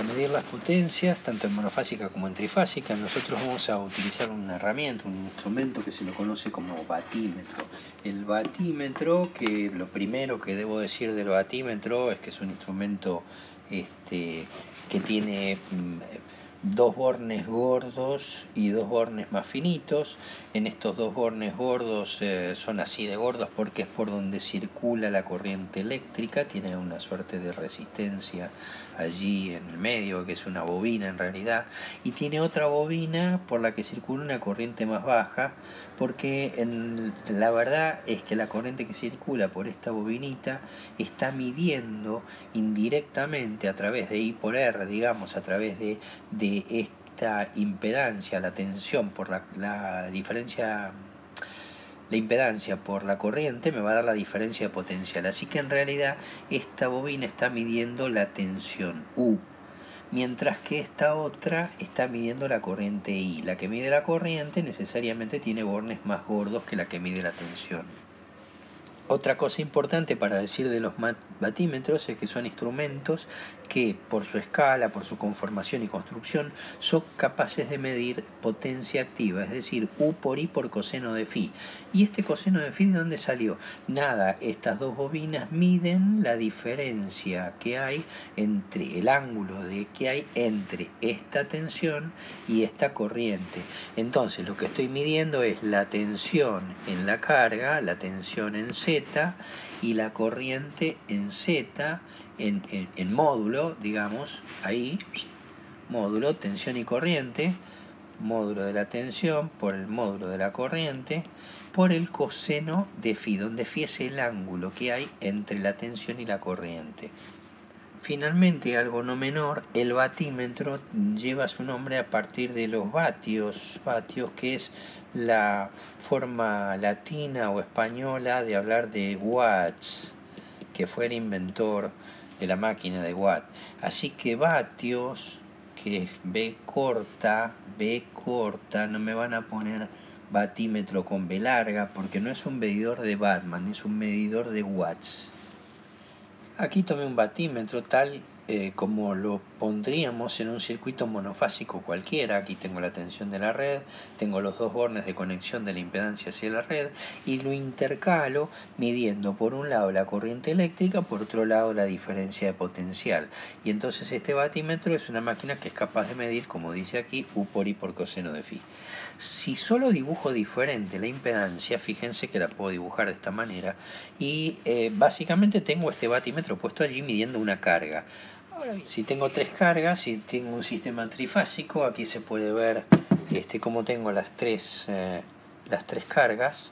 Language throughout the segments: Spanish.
Para medir las potencias, tanto en monofásica como en trifásica, nosotros vamos a utilizar una herramienta, un instrumento que se lo conoce como batímetro. El batímetro, que lo primero que debo decir del batímetro es que es un instrumento que tiene dos bornes gordos y dos bornes más finitos. En estos dos bornes gordos son así de gordos porque es por donde circula la corriente eléctrica, tiene una suerte de resistencia allí en el medio, que es una bobina en realidad, y tiene otra bobina por la que circula una corriente más baja, porque la verdad es que la corriente que circula por esta bobinita está midiendo indirectamente a través de I por R, digamos, a través de esta impedancia, la tensión por la diferencia, la impedancia por la corriente me va a dar la diferencia potencial. Así que en realidad esta bobina está midiendo la tensión U, mientras que esta otra está midiendo la corriente I. La que mide la corriente necesariamente tiene bornes más gordos que la que mide la tensión. Otra cosa importante para decir de los batímetros es que son instrumentos que por su escala, por su conformación y construcción, son capaces de medir potencia activa, es decir, U por I por coseno de phi. ¿Y este coseno de phi de dónde salió? Nada, estas dos bobinas miden la diferencia que hay entre el ángulo que hay entre esta tensión y esta corriente. Entonces lo que estoy midiendo es la tensión en la carga, la tensión en Z y la corriente en Z, en módulo, digamos, ahí, módulo, tensión y corriente, módulo de la tensión por el módulo de la corriente, por el coseno de phi, donde phi es el ángulo que hay entre la tensión y la corriente. Finalmente, algo no menor, el batímetro lleva su nombre a partir de los vatios, que es la forma latina o española de hablar de watts, que fue el inventor de la máquina de Watt. Así que vatios, que es B corta, no me van a poner batímetro con B larga, porque no es un medidor de Batman, es un medidor de watts. Aquí tomé un batímetro tal como lo pondríamos en un circuito monofásico cualquiera. Aquí tengo la tensión de la red, tengo los dos bornes de conexión de la impedancia hacia la red y lo intercalo midiendo por un lado la corriente eléctrica, por otro lado la diferencia de potencial. Y entonces este batímetro es una máquina que es capaz de medir, como dice aquí, U por I por coseno de phi. Si solo dibujo diferente la impedancia, fíjense que la puedo dibujar de esta manera y básicamente tengo este batímetro puesto allí midiendo una carga. Ahora bien, si tengo tres cargas, si tengo un sistema trifásico, aquí se puede ver cómo tengo las tres cargas,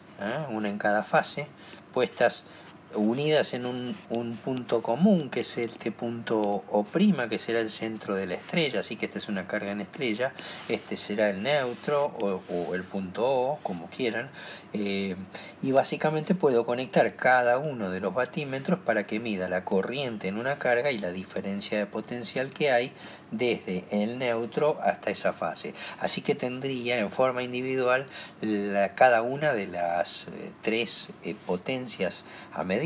una en cada fase, puestas unidas en un punto común, que es este punto O', que será el centro de la estrella. Así que esta es una carga en estrella, este será el neutro o el punto O, como quieran, y básicamente puedo conectar cada uno de los batímetros para que mida la corriente en una carga y la diferencia de potencial que hay desde el neutro hasta esa fase. Así que tendría en forma individual cada una de las tres potencias a medir.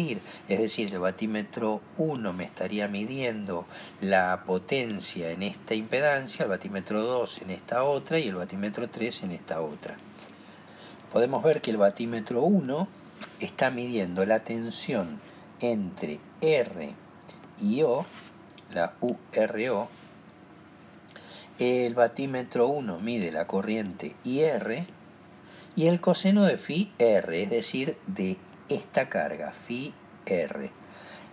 Es decir, el batímetro 1 me estaría midiendo la potencia en esta impedancia, el batímetro 2 en esta otra y el batímetro 3 en esta otra. Podemos ver que el batímetro 1 está midiendo la tensión entre R y O, la URO. El batímetro 1 mide la corriente IR y el coseno de phi R, es decir, de esta carga, phi R.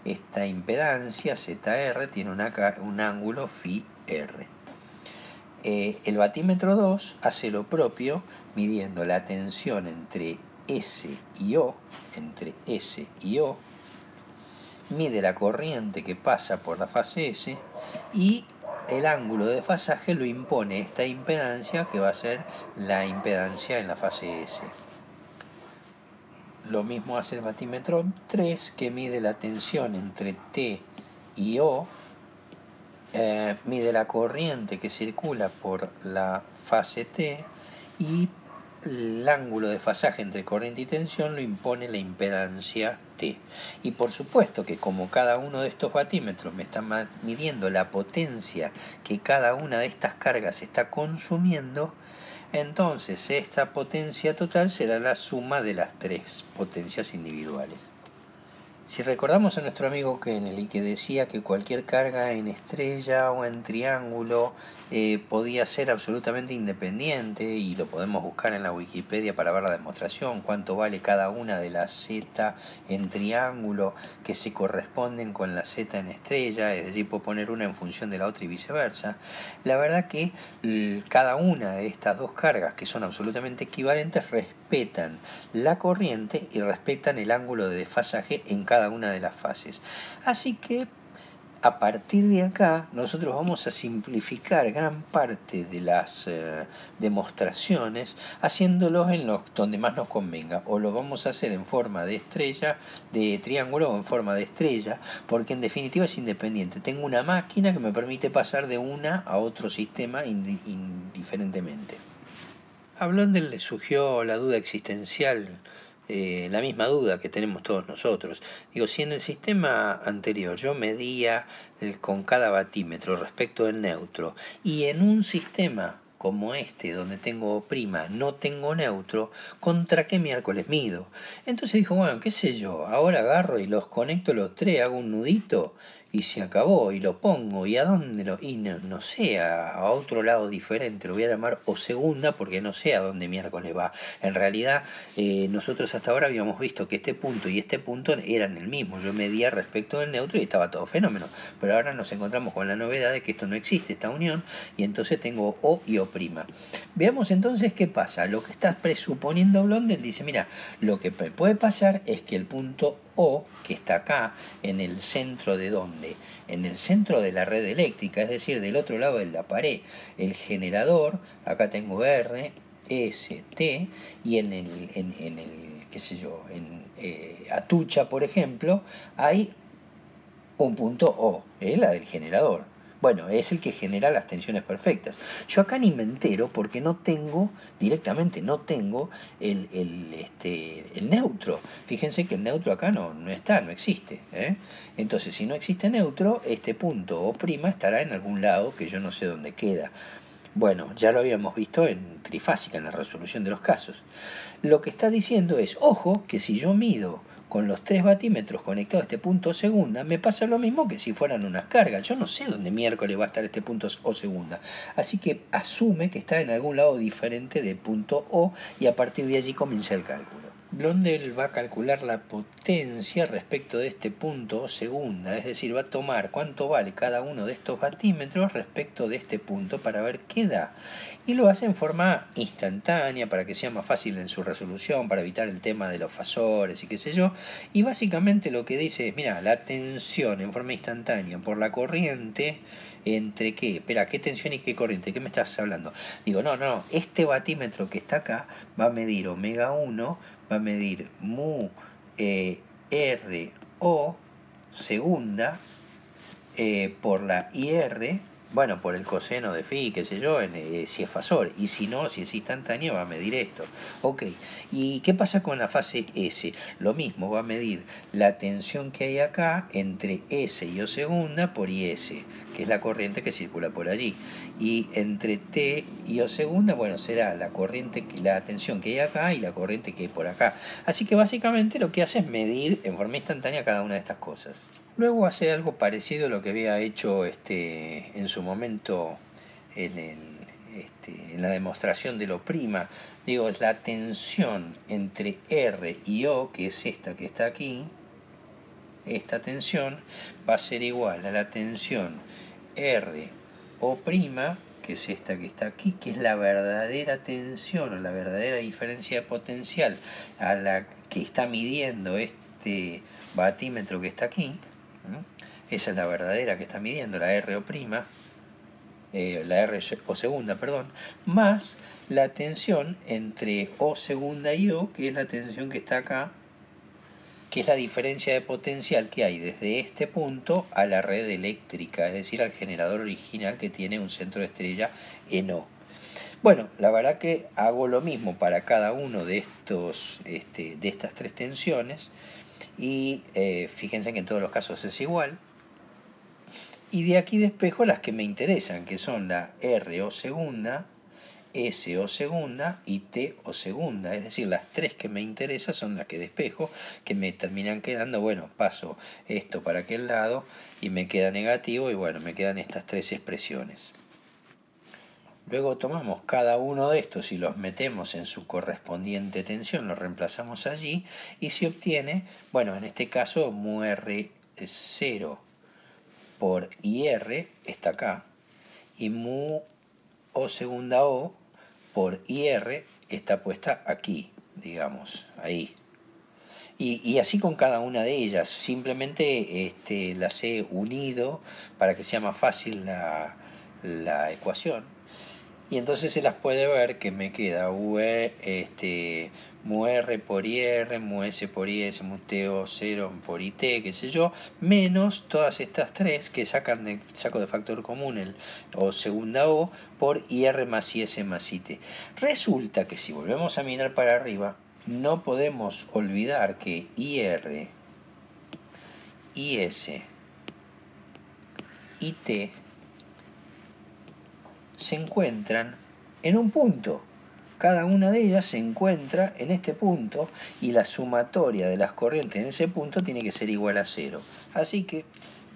Esta impedancia ZR tiene un ángulo phi R. El batímetro 2 hace lo propio midiendo la tensión entre S y O, mide la corriente que pasa por la fase S y el ángulo de desfasaje lo impone esta impedancia, que va a ser la impedancia en la fase S. Lo mismo hace el batímetro 3, que mide la tensión entre T y O, mide la corriente que circula por la fase T y el ángulo de desfasaje entre corriente y tensión lo impone la impedancia T. T. Y por supuesto que como cada uno de estos batímetros me está midiendo la potencia que cada una de estas cargas está consumiendo, entonces esta potencia total será la suma de las tres potencias individuales. Si recordamos a nuestro amigo Kennedy, que decía que cualquier carga en estrella o en triángulo podía ser absolutamente independiente, y lo podemos buscar en la Wikipedia para ver la demostración, cuánto vale cada una de las Z en triángulo que se corresponden con la Z en estrella, es decir, puedo poner una en función de la otra y viceversa. La verdad que cada una de estas dos cargas, que son absolutamente equivalentes, respetan la corriente y respetan el ángulo de desfasaje en cada una de las fases. Así que a partir de acá nosotros vamos a simplificar gran parte de las demostraciones haciéndolos en donde más nos convenga, o lo vamos a hacer en forma de estrella, de triángulo, o en forma de estrella, porque en definitiva es independiente. Tengo una máquina que me permite pasar de una a otro sistema indiferentemente. A Blondel le surgió la duda existencial, la misma duda que tenemos todos nosotros. Digo, si en el sistema anterior yo medía con cada batímetro respecto del neutro, y en un sistema como este, donde tengo prima, no tengo neutro, ¿contra qué miércoles mido? Entonces dijo, bueno, qué sé yo, ahora agarro y los conecto los tres, hago un nudito, y se acabó, y lo pongo, y a dónde y no sé, a otro lado diferente, lo voy a llamar o segunda, porque no sé a dónde miércoles va. En realidad, nosotros hasta ahora habíamos visto que este punto y este punto eran el mismo, yo medía respecto del neutro y estaba todo fenómeno, pero ahora nos encontramos con la novedad de que esto no existe, esta unión, y entonces tengo O y O'. Veamos entonces qué pasa. Lo que está presuponiendo Blondel dice, mira, lo que puede pasar es que el punto O, que está acá, en el centro de ¿dónde? En el centro de la red eléctrica, es decir, del otro lado de la pared, el generador, acá tengo R, S, T, y en el qué sé yo, en Atucha, por ejemplo, hay un punto O, la del generador. Bueno, es el que genera las tensiones perfectas. Yo acá ni me entero porque no tengo, directa'mente no tengo el neutro. Fíjense que el neutro acá no está, no existe. Entonces, si no existe neutro, este punto O' estará en algún lado que yo no sé dónde queda. Bueno, ya lo habíamos visto en trifásica, en la resolución de los casos. Lo que está diciendo es, ojo, que si yo mido con los tres batímetros conectados a este punto segunda, me pasa lo mismo que si fueran unas cargas. Yo no sé dónde miércoles va a estar este punto O segunda. Así que asume que está en algún lado diferente del punto O, y a partir de allí comienza el cálculo. Blondel va a calcular la potencia respecto de este punto O segunda, es decir, va a tomar cuánto vale cada uno de estos batímetros respecto de este punto para ver qué da. Y lo hace en forma instantánea para que sea más fácil en su resolución, para evitar el tema de los fasores y qué sé yo. Y básicamente lo que dice es, mira, la tensión en forma instantánea por la corriente, ¿entre qué? Espera, ¿qué tensión y qué corriente? ¿Qué me estás hablando? Digo, no, este batímetro que está acá va a medir omega 1, va a medir mu R O segunda por la IR, bueno, por el coseno de phi, qué sé yo, si es fasor, y si no, si es instantánea, va a medir esto. Ok, ¿y qué pasa con la fase S? Lo mismo, va a medir la tensión que hay acá entre S y O segunda por IS, que es la corriente que circula por allí. Y entre T y O segunda, bueno, será la corriente, la tensión que hay acá y la corriente que hay por acá. Así que básicamente lo que hace es medir en forma instantánea cada una de estas cosas. Luego hace algo parecido a lo que había hecho en su momento en la demostración de lo prima. Digo, es la tensión entre R y O, que es esta que está aquí. Esta tensión va a ser igual a la tensión R O', que es esta que está aquí, que es la verdadera tensión o la verdadera diferencia de potencial a la que está midiendo este batímetro que está aquí. Esa es la verdadera que está midiendo, la R O', la R O segunda, perdón, más la tensión entre O segunda y O, que es la tensión que está acá, que es la diferencia de potencial que hay desde este punto a la red eléctrica, es decir, al generador original que tiene un centro de estrella en O. Bueno, la verdad que hago lo mismo para cada uno de estas tres tensiones, Y fíjense que en todos los casos es igual. Y de aquí despejo las que me interesan, que son la R o segunda, S o segunda y T o segunda. Es decir, las tres que me interesan son las que despejo, que me terminan quedando, bueno, paso esto para aquel lado y me queda negativo y bueno, me quedan estas tres expresiones. Luego tomamos cada uno de estos y los metemos en su correspondiente tensión, los reemplazamos allí y se obtiene, bueno, en este caso mu R0 por IR está acá y mu O segunda O por IR está puesta aquí, digamos, ahí. Y así con cada una de ellas, simplemente las he unido para que sea más fácil la ecuación. Y entonces se las puede ver que me queda mu R por IR, mu S por IS, mu TO 0 por IT, qué sé yo, menos todas estas tres que saco de factor común el O segunda O por IR más IS más IT. Resulta que si volvemos a mirar para arriba, no podemos olvidar que IR, IS, IT se encuentran en un punto. Cada una de ellas se encuentra en este punto y la sumatoria de las corrientes en ese punto tiene que ser igual a 0. Así que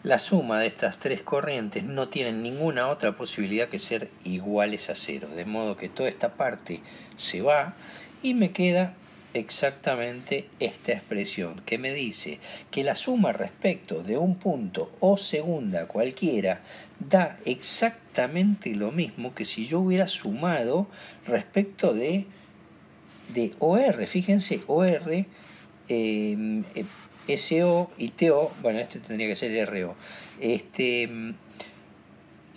la suma de estas tres corrientes no tiene ninguna otra posibilidad que ser iguales a 0. De modo que toda esta parte se va y me queda exactamente esta expresión que me dice que la suma respecto de un punto o segunda cualquiera da exactamente lo mismo que si yo hubiera sumado respecto de OR. Fíjense, OR, SO y TO, bueno, este tendría que ser RO. ¿Y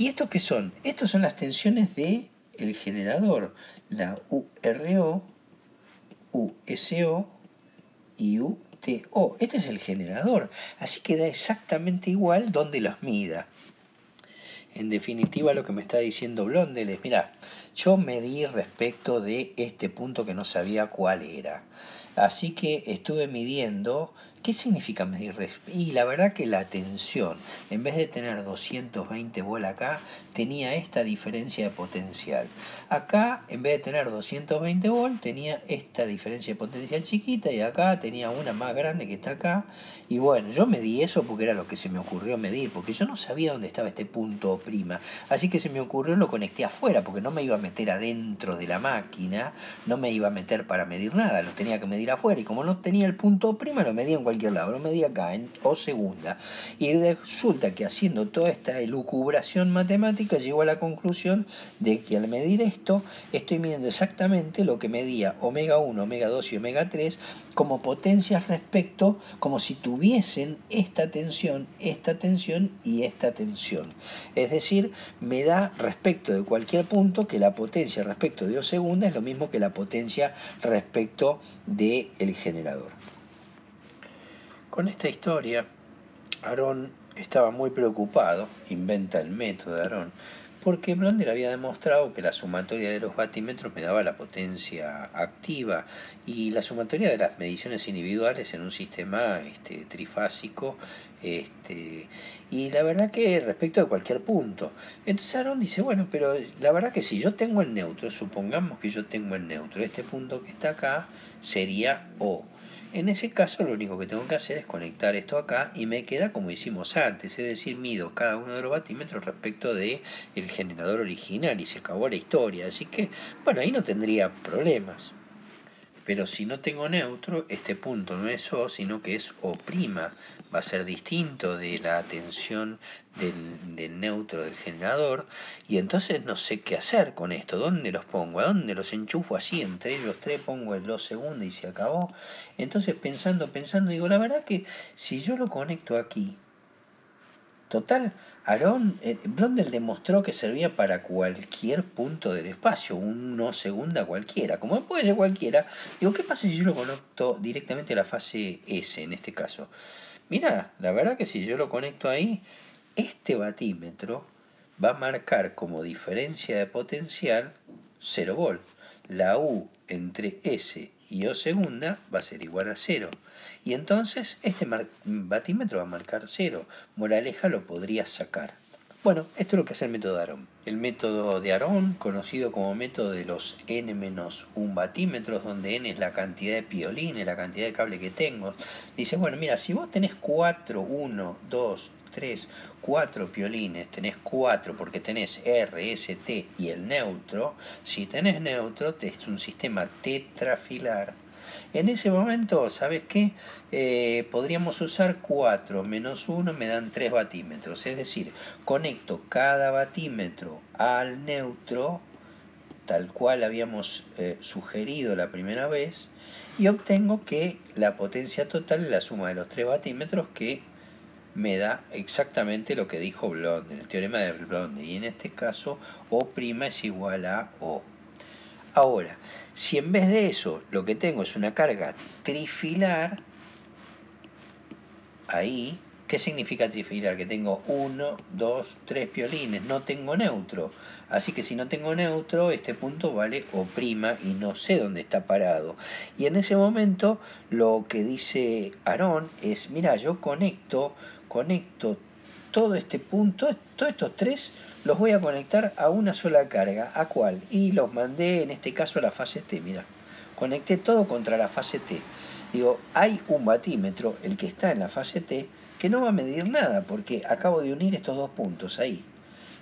estos qué son? Estos son las tensiones del generador, la URO, USO y UTO. Este es el generador, así que da exactamente igual donde los mida. En definitiva, lo que me está diciendo Blondel es, mira, yo medí respecto de este punto que no sabía cuál era. Así que estuve midiendo. ¿Qué significa medir? Y la verdad que la tensión, en vez de tener 220 volt acá, tenía esta diferencia de potencial. Acá, en vez de tener 220 volt, tenía esta diferencia de potencial chiquita y acá tenía una más grande que está acá. Y bueno, yo medí eso porque era lo que se me ocurrió medir, porque yo no sabía dónde estaba este punto prima. Así que se me ocurrió, lo conecté afuera, porque no me iba a meter adentro de la máquina, no me iba a meter para medir nada, lo tenía que medir afuera. Y como no tenía el punto prima, lo medía en cualquier lado, lo medía acá, en O segunda. Y resulta que haciendo toda esta elucubración matemática, llegó a la conclusión de que al medir esto, estoy midiendo exactamente lo que medía omega 1, omega 2 y omega 3 como potencias respecto, como si tuviesen esta tensión y esta tensión. Es decir, me da respecto de cualquier punto que la potencia respecto de O segunda es lo mismo que la potencia respecto del generador. Con esta historia, Aron estaba muy preocupado, inventa el método de Aron, porque Blondel había demostrado que la sumatoria de los batímetros me daba la potencia activa y la sumatoria de las mediciones individuales en un sistema trifásico, y la verdad que respecto de cualquier punto. Entonces Aron dice, bueno, pero la verdad que si yo tengo el neutro, supongamos que yo tengo el neutro, este punto que está acá sería O. En ese caso lo único que tengo que hacer es conectar esto acá y me queda como hicimos antes, es decir, mido cada uno de los batímetros respecto de el generador original y se acabó la historia. Así que, bueno, ahí no tendría problemas. Pero si no tengo neutro, este punto no es O, sino que es O'. Va a ser distinto de la tensión del neutro del generador. Y entonces no sé qué hacer con esto. ¿Dónde los pongo? ¿A dónde los enchufo así? Entre ellos tres pongo el 2 segunda y se acabó. Entonces pensando, digo, la verdad que si yo lo conecto aquí, total, Blondel demostró que servía para cualquier punto del espacio, un no segunda cualquiera. Como puede ser cualquiera, digo, ¿qué pasa si yo lo conecto directamente a la fase S en este caso? Mira, la verdad que si yo lo conecto ahí, este batímetro va a marcar como diferencia de potencial 0 volt. La U entre S y O segunda va a ser igual a 0. Y entonces este batímetro va a marcar 0. Moraleja, lo podrías sacar. Bueno, esto es lo que hace el método de Aarón. El método de Aarón, conocido como método de los n-1 batímetros, donde n es la cantidad de piolines, la cantidad de cable que tengo, dice, bueno, mira, si vos tenés 4, 1, 2, 3, 4 piolines, tenés 4 porque tenés R, S, T y el neutro, si tenés neutro, es un sistema tetrafilar. En ese momento, ¿sabes qué? Podríamos usar 4 menos 1 me dan 3 batímetros. Es decir, conecto cada batímetro al neutro, tal cual habíamos sugerido la primera vez, y obtengo que la potencia total es la suma de los 3 batímetros, que me da exactamente lo que dijo Blondel, el teorema de Blondel. Y en este caso, O' es igual a O. Ahora, si en vez de eso lo que tengo es una carga trifilar, ahí, ¿qué significa trifilar? Que tengo 1, 2, 3 piolines, no tengo neutro. Así que si no tengo neutro, este punto vale O' y no sé dónde está parado. Y en ese momento lo que dice Aarón es, mira, yo conecto todo este punto, todos estos tres los voy a conectar a una sola carga. ¿A cuál? Y los mandé en este caso a la fase T, mira. Conecté todo contra la fase T. Digo, hay un batímetro, el que está en la fase T, que no va a medir nada, porque acabo de unir estos dos puntos ahí.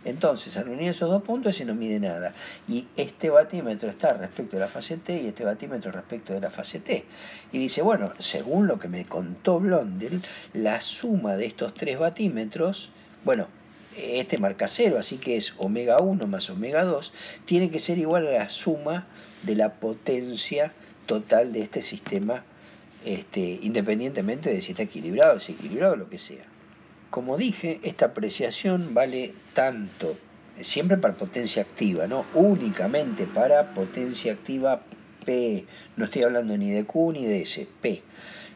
Entonces, al unir esos dos puntos, ese no mide nada. Y este batímetro está respecto de la fase T y este batímetro respecto de la fase T. Y dice, bueno, según lo que me contó Blondel, la suma de estos tres batímetros, bueno, este marca 0, así que es omega 1 más omega 2, tiene que ser igual a la suma de la potencia total de este sistema, independientemente de si está equilibrado, desequilibrado, lo que sea. Como dije, esta apreciación vale tanto, siempre para potencia activa, ¿no? Únicamente para potencia activa P. No estoy hablando ni de Q ni de S, P.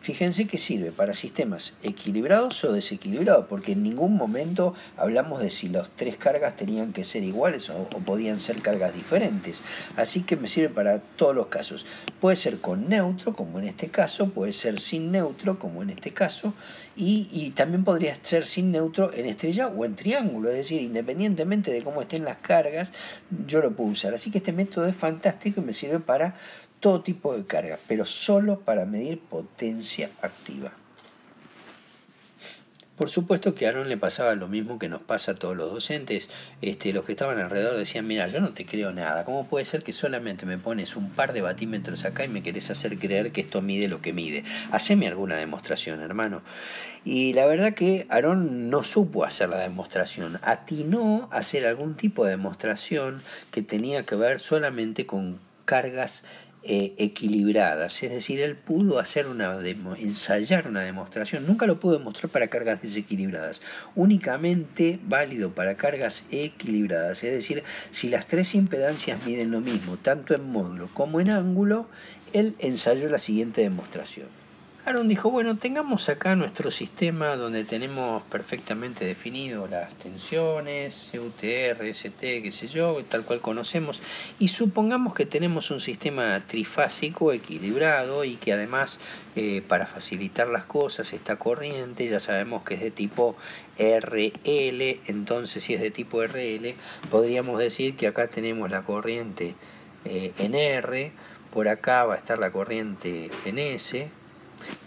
Fíjense que sirve para sistemas equilibrados o desequilibrados, porque en ningún momento hablamos de si las tres cargas tenían que ser iguales o podían ser cargas diferentes. Así que me sirve para todos los casos. Puede ser con neutro, como en este caso, puede ser sin neutro, como en este caso, y también podría ser sin neutro en estrella o en triángulo, es decir, independientemente de cómo estén las cargas, yo lo puedo usar. Así que este método es fantástico y me sirve para todo tipo de carga, pero solo para medir potencia activa. Por supuesto que a Aarón le pasaba lo mismo que nos pasa a todos los docentes. Los que estaban alrededor decían, mira, yo no te creo nada. ¿Cómo puede ser que solamente me pones un par de batímetros acá y me querés hacer creer que esto mide lo que mide? Haceme alguna demostración, hermano. Y la verdad que Aarón no supo hacer la demostración. Atinó a hacer algún tipo de demostración que tenía que ver solamente con cargas equilibradas, es decir, él pudo hacer ensayar una demostración, nunca lo pudo demostrar para cargas desequilibradas, únicamente válido para cargas equilibradas, es decir, si las tres impedancias miden lo mismo, tanto en módulo como en ángulo, él ensayó la siguiente demostración. Aarón dijo, bueno, tengamos acá nuestro sistema donde tenemos perfectamente definido las tensiones, CUTR, ST, qué sé yo, tal cual conocemos, y supongamos que tenemos un sistema trifásico equilibrado y que además, para facilitar las cosas, esta corriente ya sabemos que es de tipo RL, entonces si es de tipo RL, podríamos decir que acá tenemos la corriente en R, por acá va a estar la corriente en S,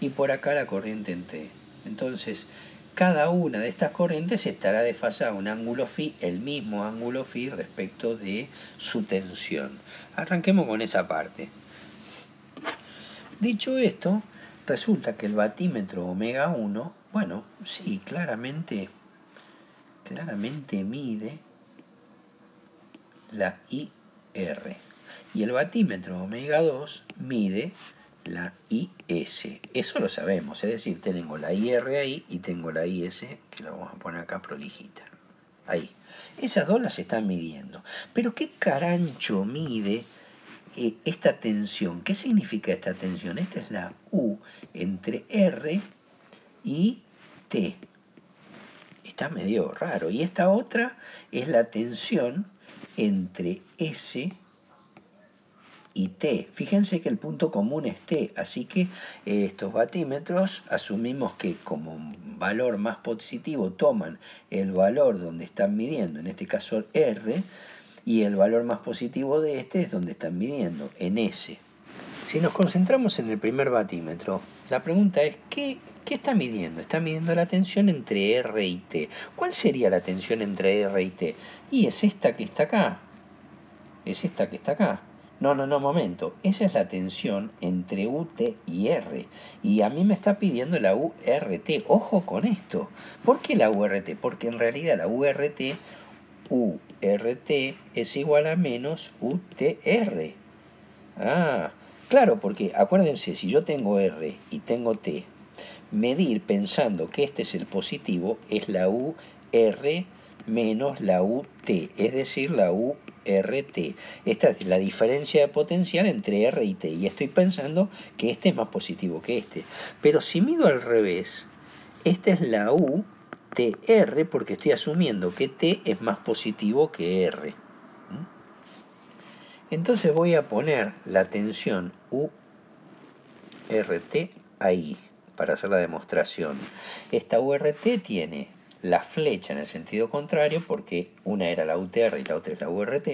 y por acá la corriente en T. Entonces, cada una de estas corrientes estará desfasada a un ángulo phi, el mismo ángulo phi respecto de su tensión. Arranquemos con esa parte. Dicho esto, resulta que el batímetro omega 1, bueno, sí, claramente mide la IR. Y el batímetro omega 2 mide la IS. Eso lo sabemos, es decir, tengo la IR ahí y tengo la IS, que la vamos a poner acá prolijita. Ahí. Esas dos las están midiendo. Pero ¿qué carancho mide esta tensión? ¿Qué significa esta tensión? Esta es la U entre R y T. Está medio raro. Y esta otra es la tensión entre S y T. Fíjense que el punto común es T, así que estos batímetros asumimos que como valor más positivo toman el valor donde están midiendo, en este caso R, y el valor más positivo de este es donde están midiendo, en S. Si nos concentramos en el primer batímetro, la pregunta es, ¿qué está midiendo? Está midiendo la tensión entre R y T. ¿Cuál sería la tensión entre R y T? Y es esta que está acá. Es esta que está acá. No, momento. Esa es la tensión entre UT y R. Y a mí me está pidiendo la URT. Ojo con esto. ¿Por qué la URT? Porque en realidad la URT es igual a menos UTR. Ah, claro, porque acuérdense, si yo tengo R y tengo T, medir pensando que este es el positivo es la UR menos la UT, es decir, la URT. Esta es la diferencia de potencial entre R y T, y estoy pensando que este es más positivo que este. Pero si mido al revés, esta es la UTR porque estoy asumiendo que T es más positivo que R. Entonces voy a poner la tensión URT ahí para hacer la demostración. Esta URT tiene la flecha en el sentido contrario porque una era la UTR y la otra es la URT,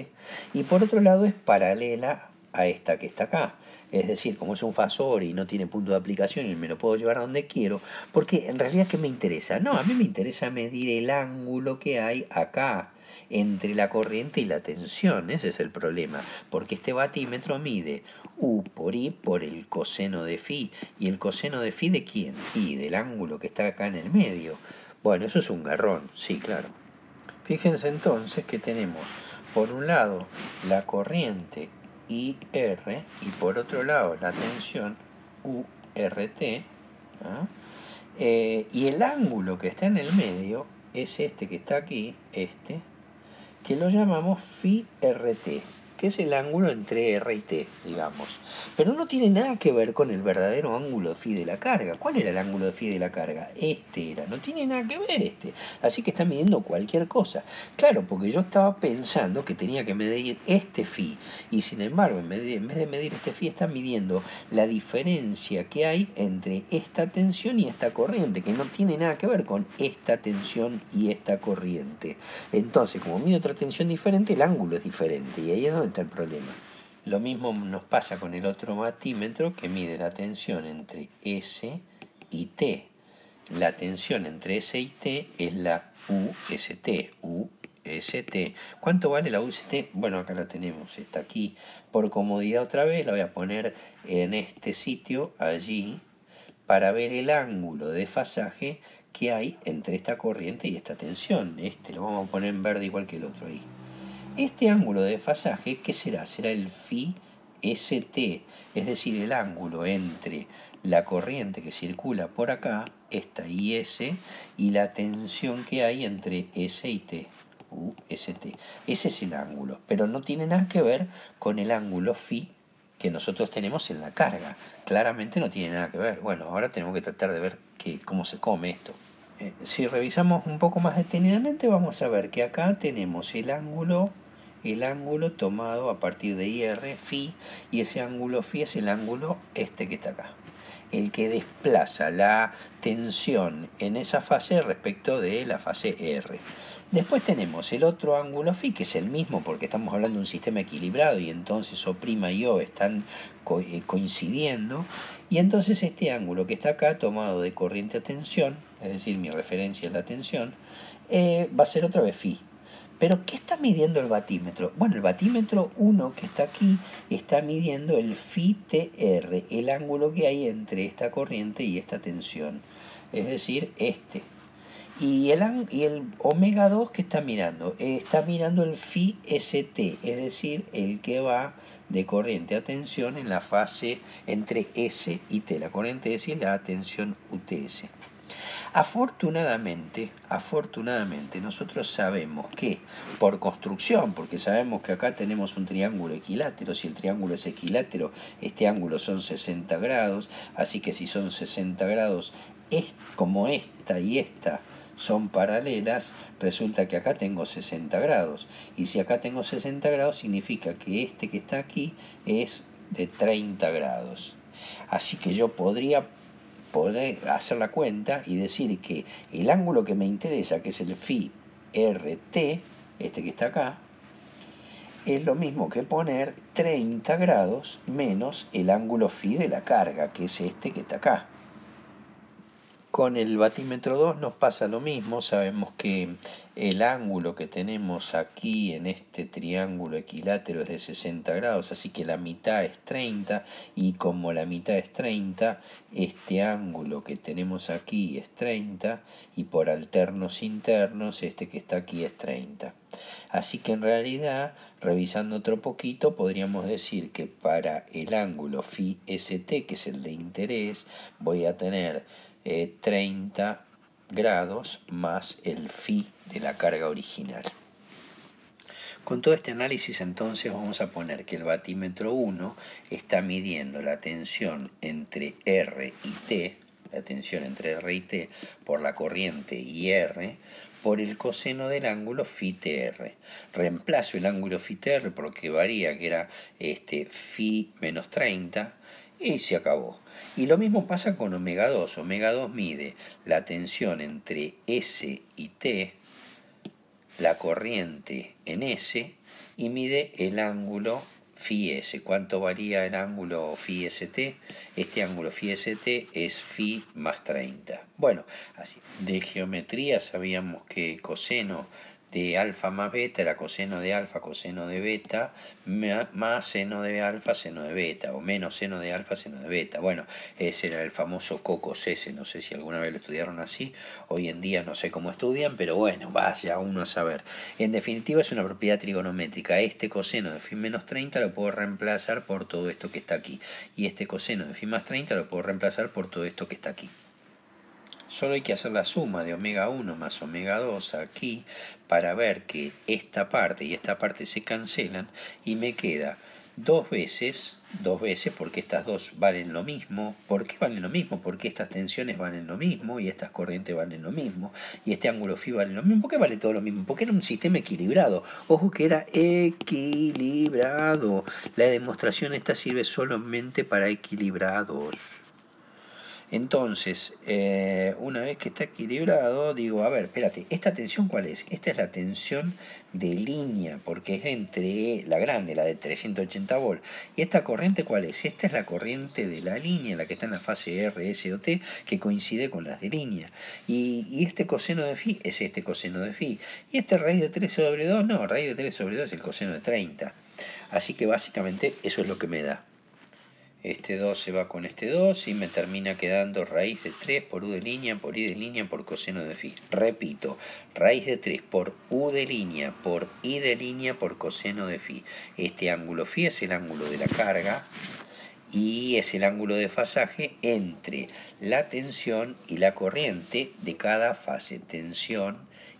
y por otro lado es paralela a esta que está acá. Es decir, como es un fasor y no tiene punto de aplicación y me lo puedo llevar a donde quiero, porque en realidad ¿qué me interesa? No, a mí me interesa medir el ángulo que hay acá entre la corriente y la tensión. Ese es el problema, porque este batímetro mide U por I por el coseno de phi. ¿Y el coseno de phi de quién? Y del ángulo que está acá en el medio. Bueno, eso es un garrón, sí, claro. Fíjense entonces que tenemos por un lado la corriente IR y por otro lado la tensión URT, ¿ah? Y el ángulo que está en el medio es este que está aquí, que lo llamamos phi RT, que es el ángulo entre R y T, digamos. Pero no tiene nada que ver con el verdadero ángulo de phi de la carga. ¿Cuál era el ángulo de phi de la carga? Este era, no tiene nada que ver este. Así que está midiendo cualquier cosa. Claro, porque yo estaba pensando que tenía que medir este phi, y sin embargo, en vez de medir este phi, está midiendo la diferencia que hay entre esta tensión y esta corriente, que no tiene nada que ver con esta tensión y esta corriente. Entonces, como mide otra tensión diferente, el ángulo es diferente, y ahí es donde está el problema. Lo mismo nos pasa con el otro batímetro que mide la tensión entre S y T. La tensión entre S y T es la UST. ¿Cuánto vale la UST? Bueno, acá la tenemos, está aquí. Por comodidad otra vez la voy a poner en este sitio, allí, para ver el ángulo de desfasaje que hay entre esta corriente y esta tensión. Lo vamos a poner en verde igual que el otro ahí. Este ángulo de desfasaje, ¿qué será? Será el phi ST, es decir, el ángulo entre la corriente que circula por acá, esta IS, y la tensión que hay entre S y T, UST. Ese es el ángulo, pero no tiene nada que ver con el ángulo phi que nosotros tenemos en la carga. Claramente no tiene nada que ver. Bueno, ahora tenemos que tratar de ver cómo se come esto. Si revisamos un poco más detenidamente, vamos a ver que acá tenemos el ángulo tomado a partir de IR, phi, y ese ángulo phi es el ángulo que está acá, el que desplaza la tensión en esa fase respecto de la fase R. Después tenemos el otro ángulo phi, que es el mismo porque estamos hablando de un sistema equilibrado y entonces O' y O están coincidiendo, y entonces este ángulo que está acá tomado de corriente a tensión, es decir, mi referencia es la tensión, va a ser otra vez phi. ¿Pero qué está midiendo el batímetro? Bueno, el batímetro 1 que está aquí está midiendo el phi TR, el ángulo que hay entre esta corriente y esta tensión, es decir, Y el omega 2 que está mirando el phi ST, es decir, el que va de corriente a tensión en la fase entre S y T, la corriente S y la tensión UTS. Afortunadamente, nosotros sabemos que por construcción, porque sabemos que acá tenemos un triángulo equilátero, si el triángulo es equilátero, este ángulo son 60 grados, así que si son 60 grados, como esta y esta son paralelas, resulta que acá tengo 60 grados. Y si acá tengo 60 grados, significa que este que está aquí es de 30 grados. Así que yo podría poder hacer la cuenta y decir que el ángulo que me interesa, que es el phi RT, este que está acá, es lo mismo que poner 30 grados menos el ángulo phi de la carga, que es este que está acá. Con el batímetro 2 nos pasa lo mismo, sabemos que el ángulo que tenemos aquí en este triángulo equilátero es de 60 grados, así que la mitad es 30, y como la mitad es 30, este ángulo que tenemos aquí es 30, y por alternos internos este que está aquí es 30. Así que en realidad, revisando otro poquito, podríamos decir que para el ángulo phi ST, que es el de interés, voy a tener 30 grados más el phi de la carga original. Con todo este análisis entonces vamos a poner que el batímetro 1 está midiendo la tensión entre R y T, la tensión entre R y T por la corriente IR, por el coseno del ángulo phi TR. Reemplazo el ángulo phi TR por lo que varía, que era phi menos 30, y se acabó. Y lo mismo pasa con omega 2. Omega 2 mide la tensión entre S y T, la corriente en S, y mide el ángulo phi S. ¿Cuánto varía el ángulo phi ST? Este ángulo phi ST es phi más 30. Bueno, así. De geometría sabíamos que coseno de alfa más beta era coseno de alfa, coseno de beta, más seno de alfa, seno de beta, o menos seno de alfa, seno de beta. Bueno, ese era el famoso cocos S, no sé si alguna vez lo estudiaron así, hoy en día no sé cómo estudian, pero bueno, vaya uno a saber. En definitiva es una propiedad trigonométrica. Este coseno de phi menos 30 lo puedo reemplazar por todo esto que está aquí, y este coseno de phi más 30 lo puedo reemplazar por todo esto que está aquí. Solo hay que hacer la suma de omega 1 más omega 2 aquí para ver que esta parte y esta parte se cancelan y me queda dos veces porque estas dos valen lo mismo. ¿Por qué valen lo mismo? Porque estas tensiones valen lo mismo y estas corrientes valen lo mismo y este ángulo phi vale lo mismo. ¿Por qué vale todo lo mismo? Porque era un sistema equilibrado. Ojo que era equilibrado. La demostración esta sirve solamente para equilibrados. Entonces, una vez que está equilibrado, digo, a ver, espérate, ¿esta tensión cuál es? Esta es la tensión de línea, porque es entre la grande, la de 380 volts. ¿Y esta corriente cuál es? Esta es la corriente de la línea, la que está en la fase R, S o T, que coincide con las de línea. Y este coseno de phi es este coseno de phi. ¿Y este raíz de 3 sobre 2? No, raíz de 3 sobre 2 es el coseno de 30. Así que básicamente eso es lo que me da. Este 2 se va con este 2 y me termina quedando raíz de 3 por u de línea por i de línea por coseno de phi. Repito, raíz de 3 por u de línea por i de línea por coseno de phi. Este ángulo phi es el ángulo de la carga y es el ángulo de fasaje entre la tensión y la corriente de cada fase. Tensión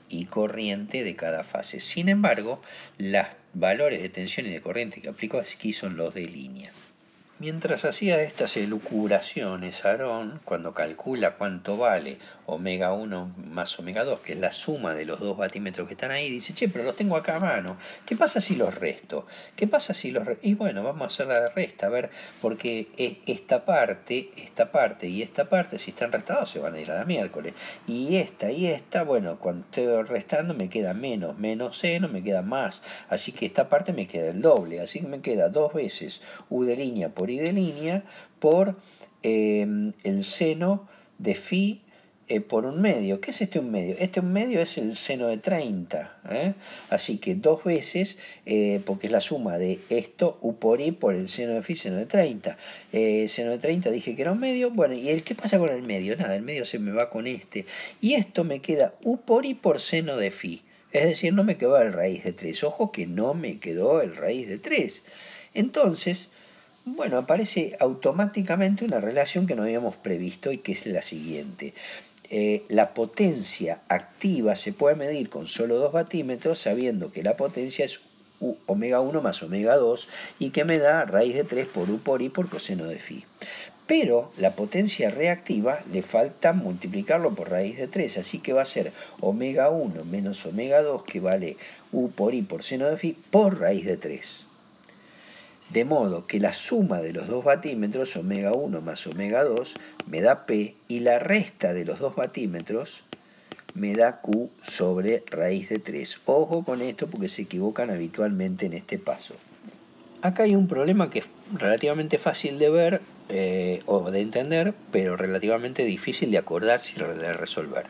y corriente de cada fase. Sin embargo, los valores de tensión y de corriente que aplico aquí son los de línea. Mientras hacía estas elucubraciones, Aarón, cuando calcula cuánto vale omega 1 más omega 2, que es la suma de los dos batímetros que están ahí, dice, che, pero los tengo acá a mano, ¿qué pasa si los resto? ¿Qué pasa si los resto? Y bueno, vamos a hacer la resta, a ver, porque esta parte y esta parte, si están restados, se van a ir a la miércoles. Y esta, bueno, cuando estoy restando me queda menos seno, me queda más. Así que esta parte me queda el doble, así que me queda 2 veces u de línea por i de línea por el seno de phi por 1/2. ¿Qué es este 1/2? Este 1/2 es el seno de 30. Así que 2 veces, porque es la suma de esto, u por i por el seno de phi, seno de 30. Seno de 30 dije que era 1/2. Bueno, ¿y qué pasa con el medio? Nada, el medio se me va con este. Y esto me queda u por i por seno de phi. Es decir, no me quedó el raíz de 3. Ojo que no me quedó el raíz de 3. Entonces, bueno, aparece automáticamente una relación que no habíamos previsto y que es la siguiente. La potencia activa se puede medir con solo 2 batímetros sabiendo que la potencia es omega 1 más omega 2 y que me da raíz de 3 por u por i por coseno de phi. Pero la potencia reactiva le falta multiplicarlo por raíz de 3, así que va a ser omega 1 menos omega 2 que vale u por i por seno de phi por raíz de 3. De modo que la suma de los dos batímetros, omega 1 más omega 2, me da P, y la resta de los dos batímetros me da Q sobre raíz de 3. Ojo con esto porque se equivocan habitualmente en este paso. Acá hay un problema que es relativamente fácil de ver o de entender, pero relativamente difícil de acordarse y de resolver.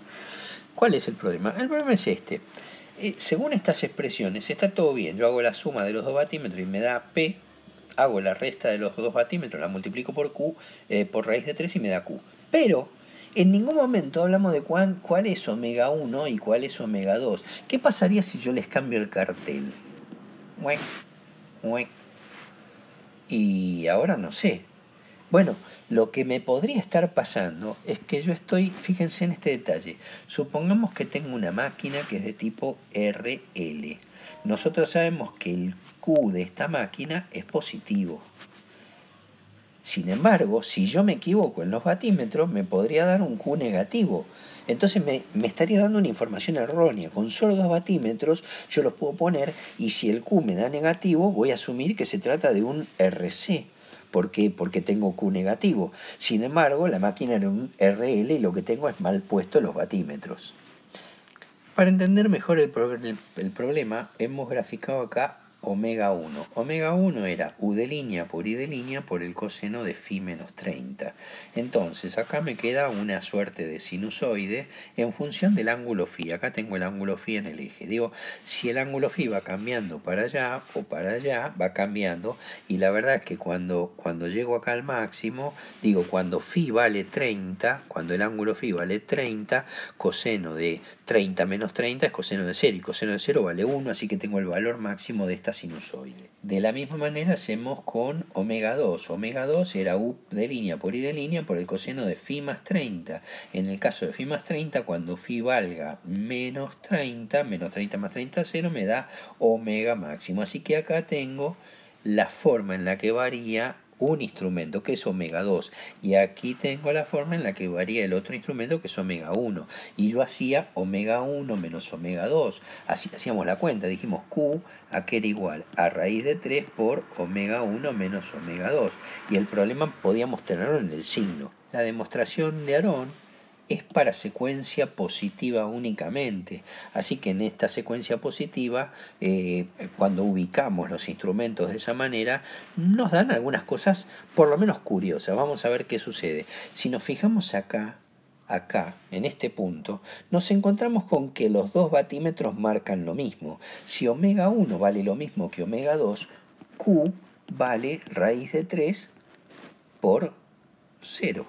¿Cuál es el problema? El problema es este. Según estas expresiones, está todo bien. Yo hago la suma de los dos batímetros y me da P. Hago la resta de los dos batímetros, la multiplico por Q, por raíz de 3 y me da Q. Pero en ningún momento hablamos de cuál es omega 1 y cuál es omega 2. ¿Qué pasaría si yo les cambio el cartel? Muec, muec. Y ahora no sé. Bueno, lo que me podría estar pasando es que yo estoy, fíjense en este detalle, supongamos que tengo una máquina que es de tipo RL. Nosotros sabemos que el Q de esta máquina es positivo. Sin embargo, si yo me equivoco en los batímetros, me podría dar un Q negativo. Entonces me estaría dando una información errónea. Con solo dos batímetros yo los puedo poner y si el Q me da negativo, voy a asumir que se trata de un RC. ¿Por qué? Porque tengo Q negativo. Sin embargo, la máquina era un RL y lo que tengo es mal puesto los batímetros. Para entender mejor el problema, hemos graficado acá omega 1. Omega 1 era U de línea por I de línea por el coseno de phi menos 30. Entonces acá me queda una suerte de sinusoide en función del ángulo phi. Acá tengo el ángulo phi en el eje. Digo, si el ángulo phi va cambiando para allá o para allá, va cambiando. Y la verdad es que cuando llego acá al máximo, digo, cuando phi vale 30, cuando el ángulo phi vale 30, coseno de 30 menos 30 es coseno de 0 y coseno de 0 vale 1, así que tengo el valor máximo de esta sinusoide. De la misma manera hacemos con omega 2. Omega 2 era U de línea por I de línea por el coseno de phi más 30. En el caso de phi más 30, cuando phi valga menos 30 más 30, 0 me da omega máximo. Así que acá tengo la forma en la que varía un instrumento que es omega 2 y aquí tengo la forma en la que varía el otro instrumento que es omega 1 y yo hacía omega 1 menos omega 2, así hacíamos la cuenta, dijimos Q que era igual a raíz de 3 por omega 1 menos omega 2 y el problema podíamos tenerlo en el signo. La demostración de Aron es para secuencia positiva únicamente. Así que en esta secuencia positiva, cuando ubicamos los instrumentos de esa manera, nos dan algunas cosas por lo menos curiosas. Vamos a ver qué sucede. Si nos fijamos acá, en este punto, nos encontramos con que los dos batímetros marcan lo mismo. Si omega 1 vale lo mismo que omega 2, Q vale raíz de 3 por 0.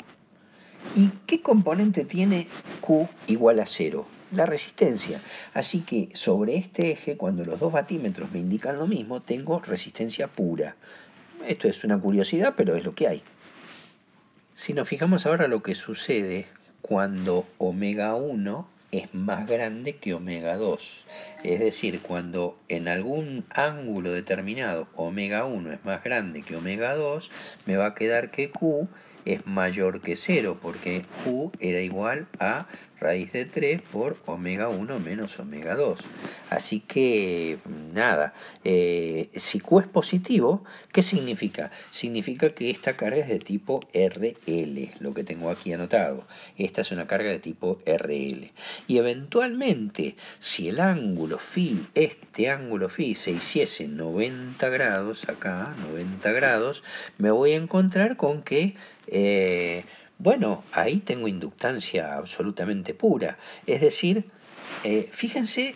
¿Y qué componente tiene Q igual a 0? La resistencia. Así que sobre este eje, cuando los dos batímetros me indican lo mismo, tengo resistencia pura. Esto es una curiosidad, pero es lo que hay. Si nos fijamos ahora lo que sucede cuando omega 1 es más grande que omega 2. Es decir, cuando en algún ángulo determinado omega 1 es más grande que omega 2, me va a quedar que Q es mayor que 0, porque Q era igual a raíz de 3 por omega 1 menos omega 2. Así que, nada, si Q es positivo, ¿qué significa? Significa que esta carga es de tipo RL, lo que tengo aquí anotado. Esta es una carga de tipo RL. Y eventualmente, si el ángulo phi, este ángulo phi, se hiciese 90 grados, acá, 90 grados, me voy a encontrar con que bueno, ahí tengo inductancia absolutamente pura. Es decir, fíjense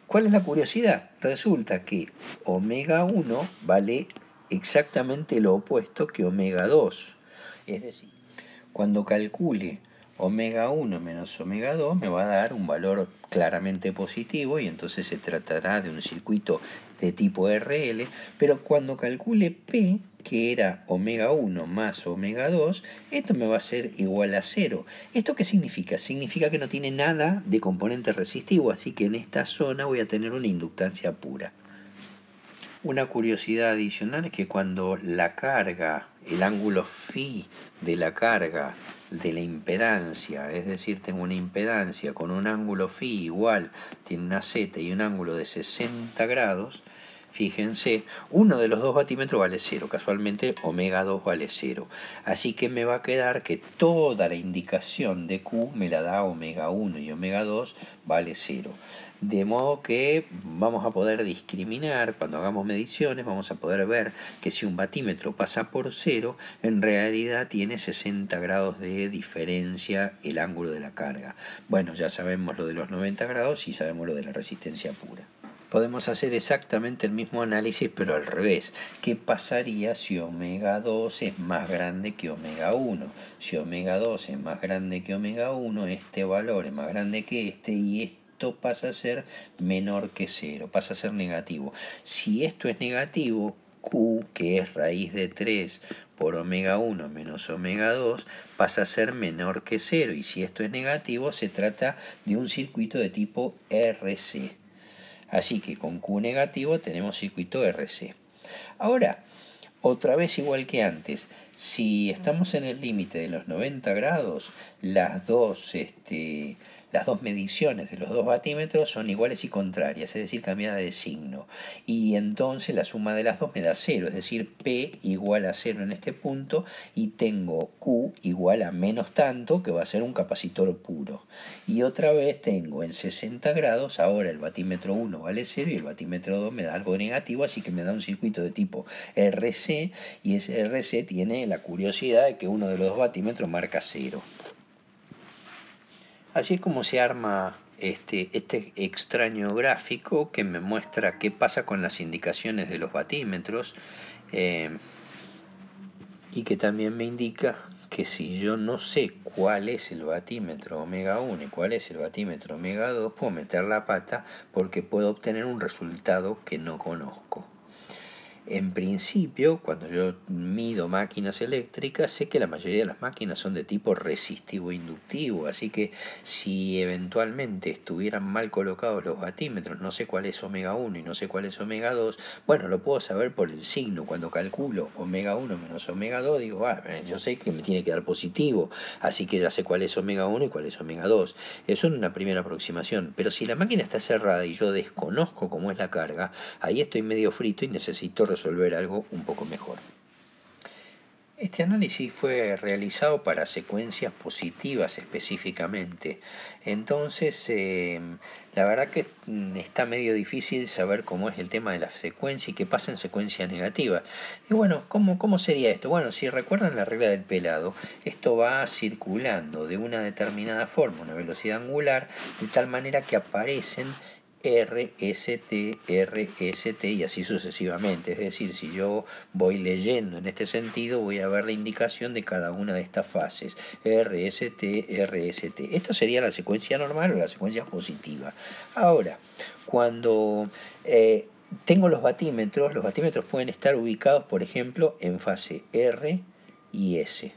cuál es la curiosidad. Resulta que omega 1 vale exactamente lo opuesto que omega 2. Es decir, cuando calcule omega 1 menos omega 2 me va a dar un valor claramente positivo y entonces se tratará de un circuito de tipo RL, pero cuando calcule P, que era omega 1 más omega 2, esto me va a ser igual a 0. ¿Esto qué significa? Significa que no tiene nada de componente resistivo, así que en esta zona voy a tener una inductancia pura. Una curiosidad adicional es que cuando la carga, el ángulo phi de la carga de la impedancia, es decir, tengo una impedancia con un ángulo phi igual, tiene una z y un ángulo de 60 grados, fíjense, uno de los dos batímetros vale 0, casualmente omega 2 vale 0. Así que me va a quedar que toda la indicación de Q me la da omega 1 y omega 2 vale 0. De modo que vamos a poder discriminar, cuando hagamos mediciones, vamos a poder ver que si un batímetro pasa por 0, en realidad tiene 60 grados de diferencia el ángulo de la carga. Bueno, ya sabemos lo de los 90 grados y sabemos lo de la resistencia pura. Podemos hacer exactamente el mismo análisis, pero al revés. ¿Qué pasaría si omega 2 es más grande que omega 1? Si omega 2 es más grande que omega 1, este valor es más grande que este y esto pasa a ser menor que 0, pasa a ser negativo. Si esto es negativo, Q, que es raíz de 3 por omega 1 menos omega 2, pasa a ser menor que 0. Y si esto es negativo, se trata de un circuito de tipo RC. Así que con Q negativo tenemos circuito RC. Ahora, otra vez igual que antes, si estamos en el límite de los 90 grados, las dos mediciones de los dos batímetros son iguales y contrarias, es decir, cambiadas de signo. Y entonces la suma de las dos me da 0, es decir, P igual a 0 en este punto y tengo Q igual a menos tanto, que va a ser un capacitor puro. Y otra vez tengo en 60 grados, ahora el batímetro 1 vale 0 y el batímetro 2 me da algo negativo, así que me da un circuito de tipo RC, y ese RC tiene la curiosidad de que uno de los dos batímetros marca 0. Así es como se arma este extraño gráfico que me muestra qué pasa con las indicaciones de los batímetros y que también me indica que si yo no sé cuál es el batímetro omega 1 y cuál es el batímetro omega 2, puedo meter la pata porque puedo obtener un resultado que no conozco. En principio, cuando yo mido máquinas eléctricas, sé que la mayoría de las máquinas son de tipo resistivo-inductivo, así que si eventualmente estuvieran mal colocados los batímetros, no sé cuál es omega 1 y no sé cuál es omega 2, bueno, lo puedo saber por el signo. Cuando calculo omega 1 menos omega 2, digo, yo sé que me tiene que dar positivo, así que ya sé cuál es omega 1 y cuál es omega 2. Eso es una primera aproximación, pero si la máquina está cerrada y yo desconozco cómo es la carga, ahí estoy medio frito y necesito resolver algo un poco mejor. Este análisis fue realizado para secuencias positivas específicamente. Entonces, la verdad que está medio difícil saber cómo es el tema de la secuencia y qué pasa en secuencia negativa. Y bueno, ¿cómo sería esto? Bueno, si recuerdan la regla del pelado, esto va circulando de una determinada forma, una velocidad angular, de tal manera que aparecen RST, RST y así sucesivamente. Es decir, si yo voy leyendo en este sentido, voy a ver la indicación de cada una de estas fases. RST, RST. Esto sería la secuencia normal o la secuencia positiva. Ahora, cuando tengo los batímetros pueden estar ubicados, por ejemplo, en fase R y S.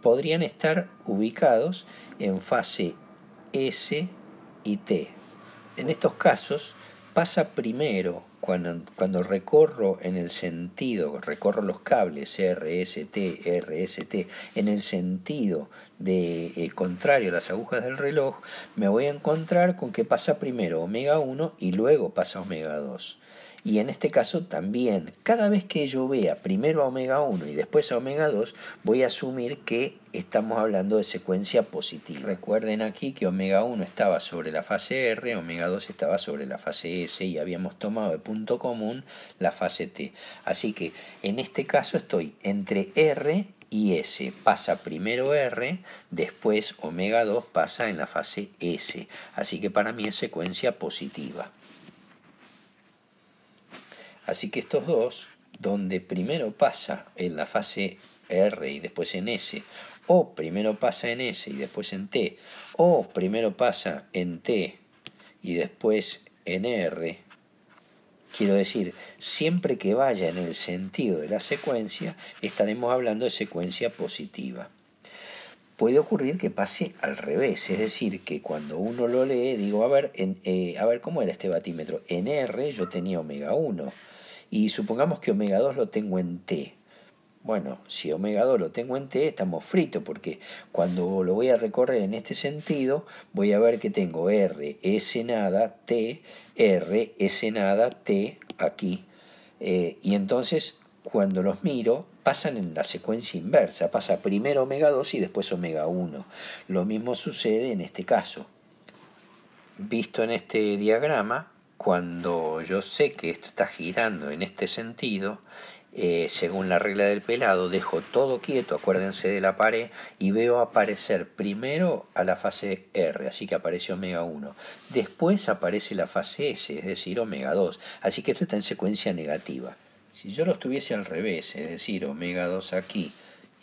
Podrían estar ubicados en fase S y T. En estos casos pasa primero cuando recorro en el sentido, recorro los cables RST, RST, en el sentido de contrario a las agujas del reloj, me voy a encontrar con que pasa primero omega 1 y luego pasa omega 2. Y en este caso también, cada vez que yo vea primero a omega 1 y después a omega 2, voy a asumir que estamos hablando de secuencia positiva. Recuerden aquí que omega 1 estaba sobre la fase R, omega 2 estaba sobre la fase S y habíamos tomado de punto común la fase T. Así que en este caso estoy entre R y S. Pasa primero R, después omega 2 pasa en la fase S. Así que para mí es secuencia positiva. Así que estos dos, donde primero pasa en la fase R y después en S, o primero pasa en S y después en T, o primero pasa en T y después en R, quiero decir, siempre que vaya en el sentido de la secuencia, estaremos hablando de secuencia positiva. Puede ocurrir que pase al revés, es decir, que cuando uno lo lee, digo, a ver, ¿cómo era este batímetro? En R yo tenía omega 1. Y supongamos que omega 2 lo tengo en T. Bueno, si omega 2 lo tengo en T, estamos fritos, porque cuando lo voy a recorrer en este sentido, voy a ver que tengo R, S nada, T, R, S nada, T, aquí, y entonces cuando los miro pasan en la secuencia inversa, pasa primero omega 2 y después omega 1. Lo mismo sucede en este caso. Visto en este diagrama, cuando yo sé que esto está girando en este sentido, según la regla del pelado, dejo todo quieto, acuérdense de la pared, y veo aparecer primero a la fase R, así que aparece omega 1. Después aparece la fase S, es decir, omega 2. Así que esto está en secuencia negativa. Si yo lo estuviese al revés, es decir, omega 2 aquí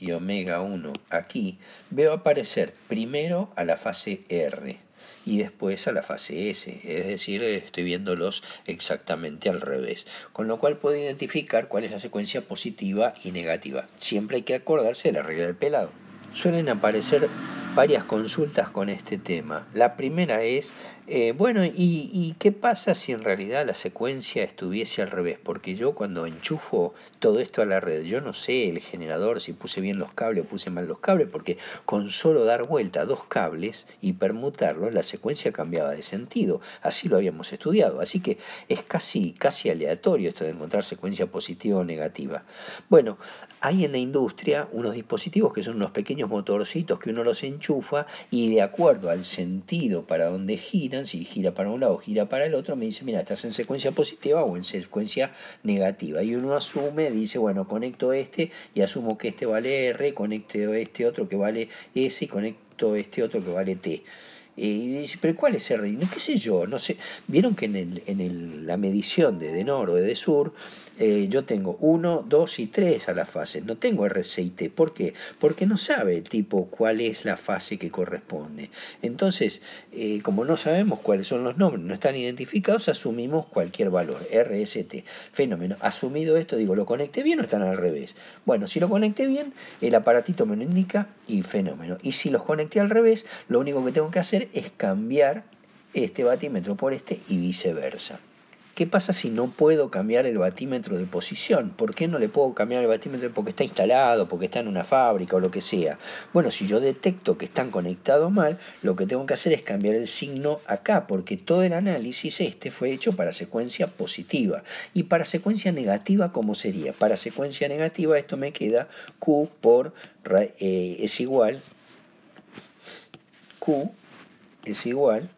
y omega 1 aquí, veo aparecer primero a la fase R y después a la fase S, es decir, estoy viéndolos exactamente al revés, con lo cual puedo identificar cuál es la secuencia positiva y negativa. Siempre hay que acordarse de la regla del pelado. Suelen aparecer varias consultas con este tema. La primera es, bueno, ¿y qué pasa si en realidad la secuencia estuviese al revés? Porque yo cuando enchufo todo esto a la red, yo no sé el generador si puse bien los cables o puse mal los cables, porque con solo dar vuelta a dos cables y permutarlos, la secuencia cambiaba de sentido. Así lo habíamos estudiado. Así que es casi aleatorio esto de encontrar secuencia positiva o negativa. Bueno, hay en la industria unos dispositivos que son unos pequeños motorcitos que uno los enchufa y de acuerdo al sentido para donde giran, si gira para un lado o gira para el otro, me dice, mira, estás en secuencia positiva o en secuencia negativa. Y uno asume, dice, bueno, conecto este y asumo que este vale R, conecto este otro que vale S y conecto este otro que vale T. Y dice, pero ¿cuál es R? No, qué sé yo, no sé. Vieron que la medición de NOR o de Sur, yo tengo 1, 2 y 3 a la fase, no tengo RC y T. ¿Por qué? Porque no sabe el tipo cuál es la fase que corresponde. Entonces, como no sabemos cuáles son los nombres, no están identificados, asumimos cualquier valor, RST. Fenómeno. Asumido esto, digo, ¿lo conecté bien o están al revés? Bueno, si lo conecté bien, el aparatito me lo indica y fenómeno. Y si los conecté al revés, lo único que tengo que hacer es cambiar este batímetro por este y viceversa. ¿Qué pasa si no puedo cambiar el batímetro de posición? ¿Por qué no le puedo cambiar el batímetro? Porque está instalado, porque está en una fábrica o lo que sea. Bueno, si yo detecto que están conectados mal, lo que tengo que hacer es cambiar el signo acá, porque todo el análisis fue hecho para secuencia positiva. Y para secuencia negativa, ¿cómo sería? Para secuencia negativa esto me queda Q por es igual Q es igual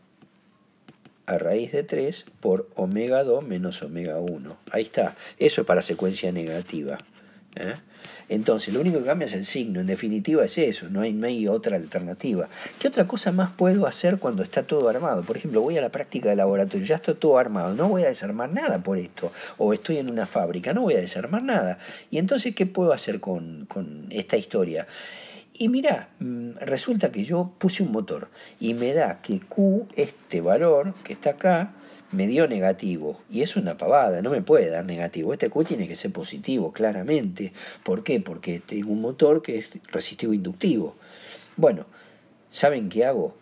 a raíz de 3 por omega 2 menos omega 1. Ahí está. Eso es para secuencia negativa. Entonces, lo único que cambia es el signo. En definitiva es eso. No hay otra alternativa. ¿Qué otra cosa más puedo hacer cuando está todo armado? Por ejemplo, voy a la práctica de laboratorio. Ya está todo armado. No voy a desarmar nada por esto. O estoy en una fábrica. No voy a desarmar nada. Y entonces, ¿qué puedo hacer con esta historia? Y mirá, resulta que yo puse un motor y me da que Q, este valor que está acá, me dio negativo. Y es una pavada, no me puede dar negativo. Este Q tiene que ser positivo, claramente. ¿Por qué? Porque tengo un motor que es resistivo inductivo. Bueno, ¿saben qué hago?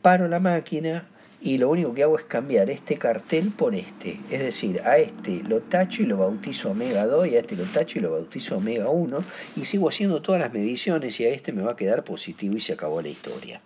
Paro la máquina y lo único que hago es cambiar este cartel por este. Es decir, a este lo tacho y lo bautizo omega 2 y a este lo tacho y lo bautizo omega 1 y sigo haciendo todas las mediciones y a este me va a quedar positivo y se acabó la historia.